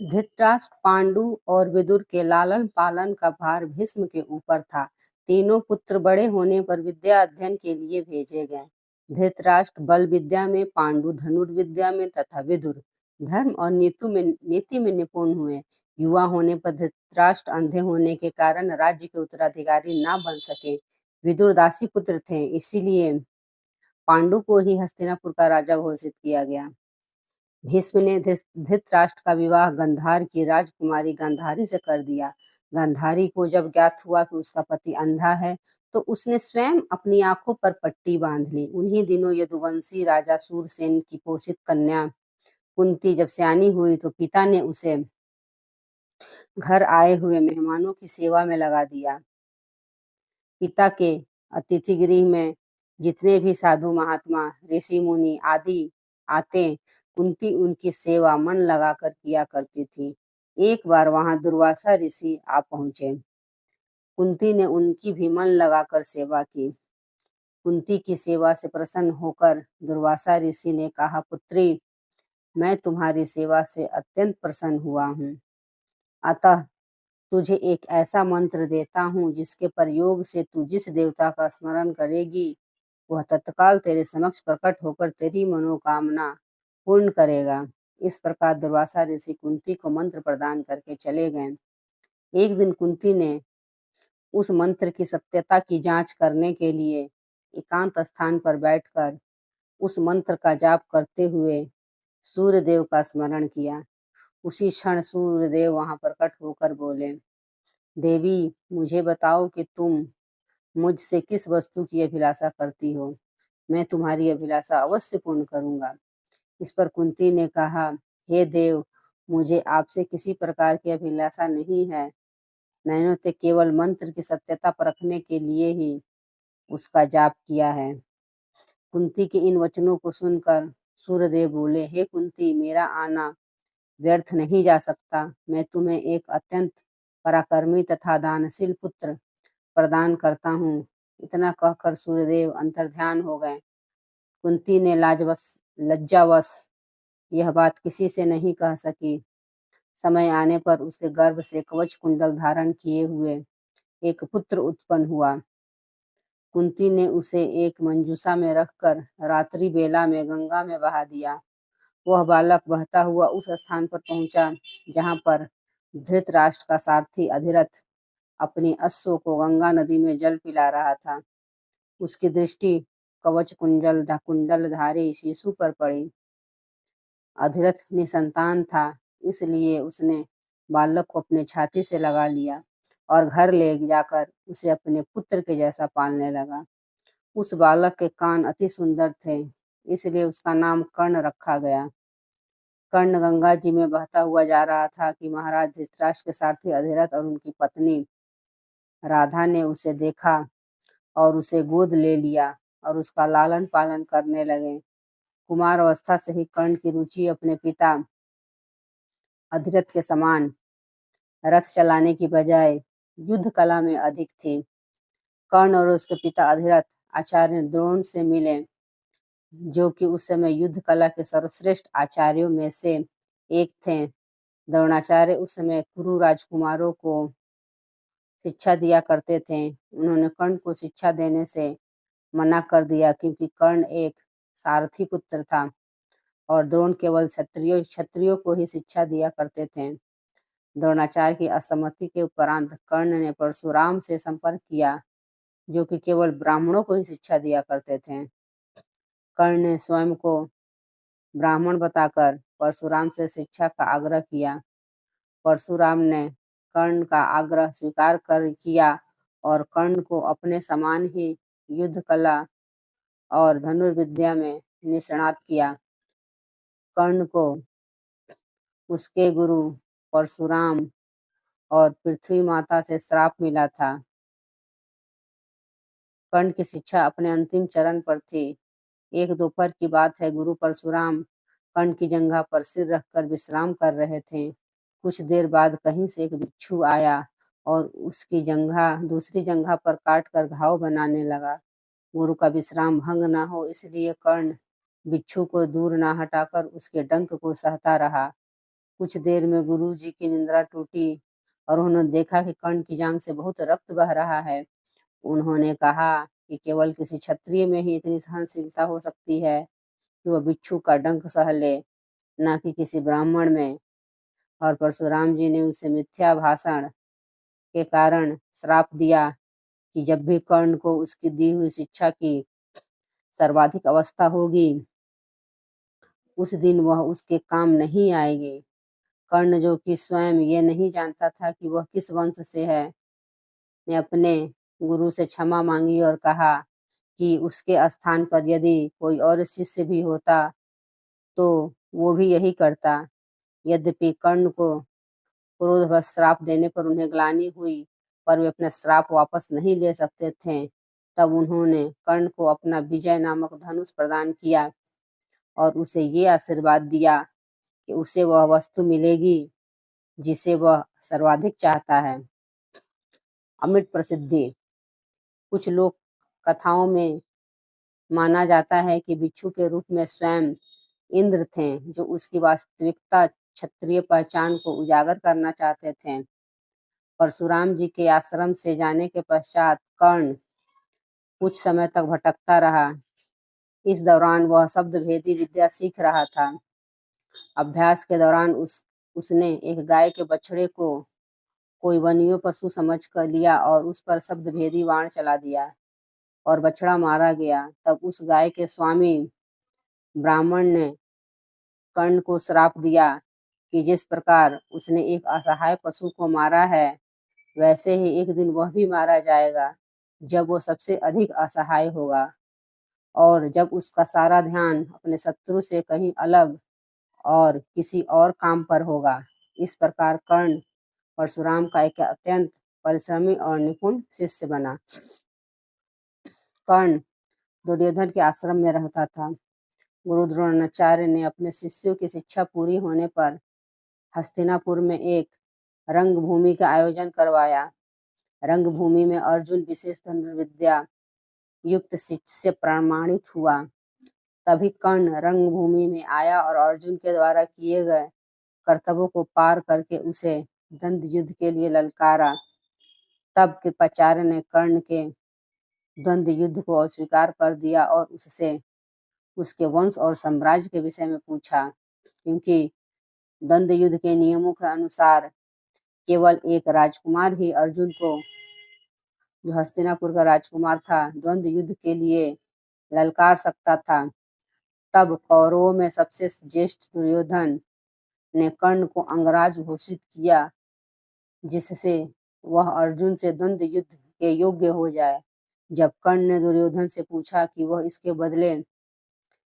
धृतराष्ट्र, पांडु और विदुर के लालन पालन का भार भीष्म के ऊपर था। तीनों पुत्र बड़े होने पर विद्या अध्ययन के लिए भेजे गए। धृतराष्ट्र बल विद्या में, पांडु धनुर्विद्या में तथा विदुर धर्म और नीति में निपुण हुए। युवा होने पर धृतराष्ट्र अंधे होने के कारण राज्य के उत्तराधिकारी न बन सके। विदुर दासी पुत्र थे, इसीलिए पांडु को ही हस्तिनापुर का राजा घोषित किया गया। भीष्म ने धृतराष्ट्र का विवाह गंधार की राजकुमारी गांधारी से कर दिया। गांधारी को जब ज्ञात हुआ कि उसका पति अंधा है, तो उसने स्वयं अपनी आंखों पर पट्टी बांध ली। उन्हीं दिनों यदुवंशी राजा सूरसेन की पोषित कन्या कुंती जब सयानी हुई, तो पिता ने उसे घर आए हुए मेहमानों की सेवा में लगा दिया। पिता के अतिथि गृह में जितने भी साधु महात्मा, ऋषि मुनि आदि आते, कुंती उनकी सेवा मन लगाकर किया करती थी। एक बार वहां दुर्वासा ऋषि आ पहुंचे। कुंती ने उनकी भी मन लगाकर सेवा की। कुंती की सेवा से प्रसन्न होकर दुर्वासा ऋषि ने कहा, पुत्री, मैं तुम्हारी सेवा से अत्यंत प्रसन्न हुआ हूँ। अतः तुझे एक ऐसा मंत्र देता हूँ जिसके प्रयोग से तू जिस देवता का स्मरण करेगी, वह तत्काल तेरे समक्ष प्रकट होकर तेरी मनोकामना पूर्ण करेगा। इस प्रकार दुर्वासा ऋषि कुंती को मंत्र प्रदान करके चले गए। एक दिन कुंती ने उस मंत्र की सत्यता की जांच करने के लिए एकांत स्थान पर बैठकर उस मंत्र का जाप करते हुए सूर्यदेव का स्मरण किया। उसी क्षण सूर्यदेव वहां प्रकट होकर बोले, देवी, मुझे बताओ कि तुम मुझसे किस वस्तु की अभिलाषा करती हो। मैं तुम्हारी अभिलाषा अवश्य पूर्ण करूंगा। इस पर कुंती ने कहा, हे देव, मुझे आपसे किसी प्रकार की अभिलाषा नहीं है। मैंने तो केवल मंत्र की सत्यता परखने के लिए ही उसका जाप किया है। कुंती के इन वचनों को सुनकर सूर्यदेव बोले, हे कुंती, मेरा आना व्यर्थ नहीं जा सकता। मैं तुम्हें एक अत्यंत पराक्रमी तथा दानशील पुत्र प्रदान करता हूँ। इतना कहकर सूर्यदेव अंतर्ध्यान हो गए। कुंती ने लज्जावश यह बात किसी से नहीं कह सकी। समय आने पर उसके गर्भ से कवच कुंडल धारण किए हुए एक पुत्र उत्पन्न हुआ। कुंती ने उसे एक मंजूषा में रखकर रात्रि बेला में गंगा में बहा दिया। वह बालक बहता हुआ उस स्थान पर पहुंचा जहां पर धृतराष्ट्र का सारथी अधिरथ अपनी अश्व को गंगा नदी में जल पिला रहा था। उसकी दृष्टि कवच कुंडलधारी शिशु पर पड़ी। अधिरथ निसंतान था, इसलिए उसने बालक को अपने छाती से लगा लिया और घर ले जाकर उसे अपने पुत्र के जैसा पालने लगा। उस बालक के कान अति सुंदर थे, इसलिए उसका नाम कर्ण रखा गया। कर्ण गंगा जी में बहता हुआ जा रहा था कि महाराज धृतराष्ट्र के सारथी अधिरथ और उनकी पत्नी राधा ने उसे देखा और उसे गोद ले लिया और उसका लालन पालन करने लगे। कुमार अवस्था से ही कर्ण की रुचि अपने पिता अधिरथ के समान रथ चलाने की बजाय युद्ध कला में अधिक थी। कर्ण और उसके पिता अधिरथ आचार्य द्रोण से मिले, जो कि उस समय युद्ध कला के सर्वश्रेष्ठ आचार्यों में से एक थे। द्रोणाचार्य उस समय कुरु राजकुमारों को शिक्षा दिया करते थे। उन्होंने कर्ण को शिक्षा देने से मना कर दिया, क्योंकि कर्ण एक सारथी पुत्र था और द्रोण केवल क्षत्रियों को ही शिक्षा दिया करते थे। द्रोणाचार्य की असम्मति के उपरांत कर्ण ने परशुराम से संपर्क किया, जो कि केवल ब्राह्मणों को ही शिक्षा दिया करते थे। कर्ण ने स्वयं को ब्राह्मण बताकर परशुराम से शिक्षा का आग्रह किया। परशुराम ने कर्ण का आग्रह स्वीकार कर किया और कर्ण को अपने समान ही युद्ध कला और धनुर्विद्या में निष्णात किया। कर्ण को उसके गुरु परशुराम और पृथ्वी माता से श्राप मिला था। कर्ण की शिक्षा अपने अंतिम चरण पर थी। एक दोपहर की बात है, गुरु परशुराम कर्ण की जंघा पर सिर रखकर विश्राम कर रहे थे। कुछ देर बाद कहीं से एक बिच्छू आया और उसकी जंघा दूसरी जंघा पर काट कर घाव बनाने लगा। गुरु का विश्राम भंग न हो, इसलिए कर्ण बिच्छू को दूर न हटाकर उसके डंक को सहता रहा। कुछ देर में गुरु जी की निंद्रा टूटी और उन्होंने देखा कि कर्ण की जांघ से बहुत रक्त बह रहा है। उन्होंने कहा कि केवल किसी क्षत्रिय में ही इतनी सहनशीलता हो सकती है कि वह बिच्छू का डंक सह ले, न कि किसी ब्राह्मण में। और परशुराम जी ने उसे मिथ्या भाषण के कारण श्राप दिया कि जब भी कर्ण को उसकी दी हुई शिक्षा की सर्वाधिक अवस्था होगी, उस दिन वह उसके काम नहीं आएगी। कर्ण, जो कि स्वयं ये नहीं जानता था कि वह किस वंश से है, ने अपने गुरु से क्षमा मांगी और कहा कि उसके स्थान पर यदि कोई और शिष्य भी होता तो वो भी यही करता। यद्यपि कर्ण को क्रोधवश श्राप देने पर उन्हें ग्लानि हुई, पर वे अपना श्राप वापस नहीं ले सकते थे। तब उन्होंने कर्ण को अपना विजय नामक धनुष प्रदान किया और उसे ये आशीर्वाद दिया कि उसे वह वस्तु मिलेगी जिसे वह सर्वाधिक चाहता है। अमिट प्रसिद्धि। कुछ लोक कथाओं में माना जाता है कि बिच्छू के रूप में स्वयं इंद्र थे, जो उसकी वास्तविकता क्षत्रिय पहचान को उजागर करना चाहते थे। परशुराम जी के आश्रम से जाने के पश्चात कर्ण कुछ समय तक भटकता रहा। इस दौरान वह शब्द भेदी विद्या सीख रहा था। अभ्यास के दौरान उसने एक गाय के बछड़े को कोई वन्य पशु समझ कर लिया और उस पर शब्द भेदी बाण चला दिया और बछड़ा मारा गया। तब उस गाय के स्वामी ब्राह्मण ने कर्ण को श्राप दिया कि जिस प्रकार उसने एक असहाय पशु को मारा है, वैसे ही एक दिन वह भी मारा जाएगा, जब वो सबसे अधिक असहाय होगा और जब उसका सारा ध्यान अपने शत्रु से कहीं अलग और किसी और काम पर होगा। इस प्रकार कर्ण परशुराम का एक अत्यंत परिश्रमी और निपुण शिष्य बना। कर्ण दुर्योधन के आश्रम में रहता था। गुरु द्रोणाचार्य ने अपने शिष्यों की शिक्षा पूरी होने पर हस्तिनापुर में एक रंगभूमि का आयोजन करवाया। रंगभूमि में अर्जुन विशेष धनुर्विद्या युक्त शिष्य प्रमाणित हुआ। तभी कर्ण रंगभूमि में आया और अर्जुन के द्वारा किए गए कर्तव्यों को पार करके उसे द्वंद्व युद्ध के लिए ललकारा। तब कृपाचार्य ने कर्ण के द्वंद्व युद्ध को अस्वीकार कर दिया और उससे उसके वंश और साम्राज्य के विषय में पूछा, क्योंकि द्वंद्व युद्ध के नियमों के अनुसार केवल एक राजकुमार ही अर्जुन को, जो हस्तिनापुर का राजकुमार था, द्वंद्व युद्ध के लिए ललकार सकता था। तब कौरवों में सबसे ज्येष्ठ दुर्योधन ने कर्ण को अंगराज घोषित किया, जिससे वह अर्जुन से द्वंद्व युद्ध के योग्य हो जाए। जब कर्ण ने दुर्योधन से पूछा कि वह इसके बदले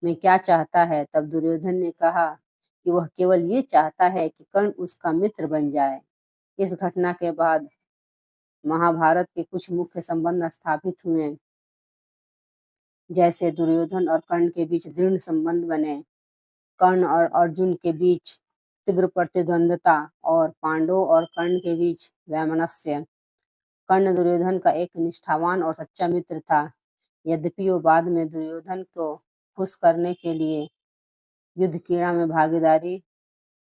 में क्या चाहता है, तब दुर्योधन ने कहा कि वह केवल ये चाहता है कि कर्ण उसका मित्र बन जाए। इस घटना के बाद महाभारत के कुछ मुख्य संबंध स्थापित हुए, जैसे दुर्योधन और कर्ण के बीच दृढ़ संबंध बने, कर्ण और अर्जुन के बीच तीव्र प्रतिद्वंद्विता और पांडवों और कर्ण के बीच वैमनस्य। कर्ण दुर्योधन का एक निष्ठावान और सच्चा मित्र था। यद्यपि वो बाद में दुर्योधन को खुश करने के लिए युद्ध क्रीड़ा में भागीदारी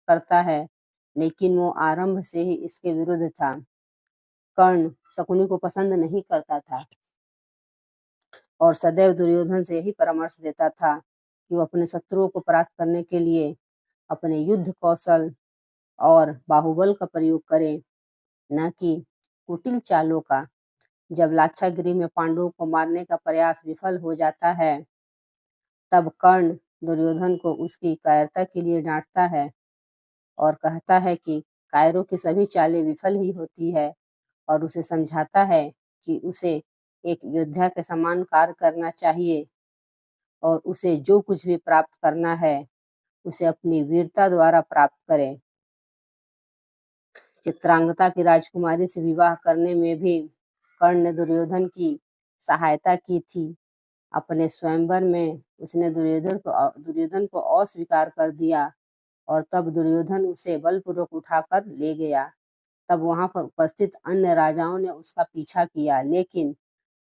करता है, लेकिन वो आरंभ से ही इसके विरुद्ध था। कर्ण शकुनी को पसंद नहीं करता था और सदैव दुर्योधन से यही परामर्श देता था कि वो अपने शत्रुओं को परास्त करने के लिए अपने युद्ध कौशल और बाहुबल का प्रयोग करे, न कि कुटिल चालों का। जब लाक्षागृह में पांडवों को मारने का प्रयास विफल हो जाता है, तब कर्ण दुर्योधन को उसकी कायरता के लिए डांटता है और कहता है कि कायरों की सभी चालें विफल ही होती है, और उसे समझाता है कि उसे एक योद्धा के समान कार्य करना चाहिए और उसे जो कुछ भी प्राप्त करना है उसे अपनी वीरता द्वारा प्राप्त करे। चित्रांगदा की राजकुमारी से विवाह करने में भी कर्ण ने दुर्योधन की सहायता की थी। अपने स्वयंवर में उसने दुर्योधन को अस्वीकार कर दिया और तब दुर्योधन उसे बलपूर्वक उठाकर ले गया। तब वहां पर उपस्थित अन्य राजाओं ने उसका पीछा किया, लेकिन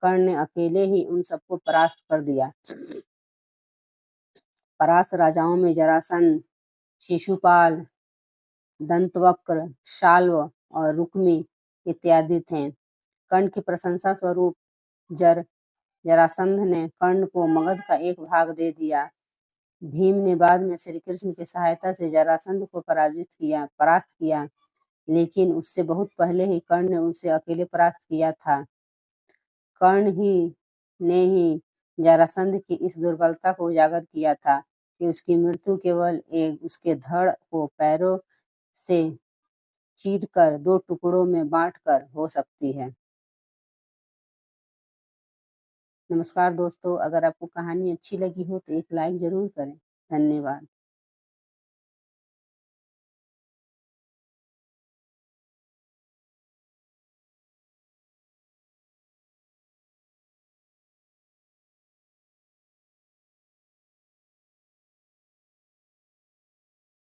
कर्ण ने अकेले ही उन सबको परास्त कर दिया। परास्त राजाओं में जरासंध, शिशुपाल, दंतवक्र, शाल्व और रुक्मी इत्यादि थे। कर्ण की प्रशंसा स्वरूप जरासंध ने कर्ण को मगध का एक भाग दे दिया। भीम ने बाद में श्री कृष्ण की सहायता से जरासंध को परास्त किया, लेकिन उससे बहुत पहले ही कर्ण ने उसे अकेले परास्त किया था। कर्ण ने ही जरासंध की इस दुर्बलता को उजागर किया था कि उसकी मृत्यु केवल उसके धड़ को पैरों से चीरकर 2 टुकड़ों में बांटकर हो सकती है। नमस्कार दोस्तों, अगर आपको कहानी अच्छी लगी हो तो एक लाइक जरूर करें। धन्यवाद।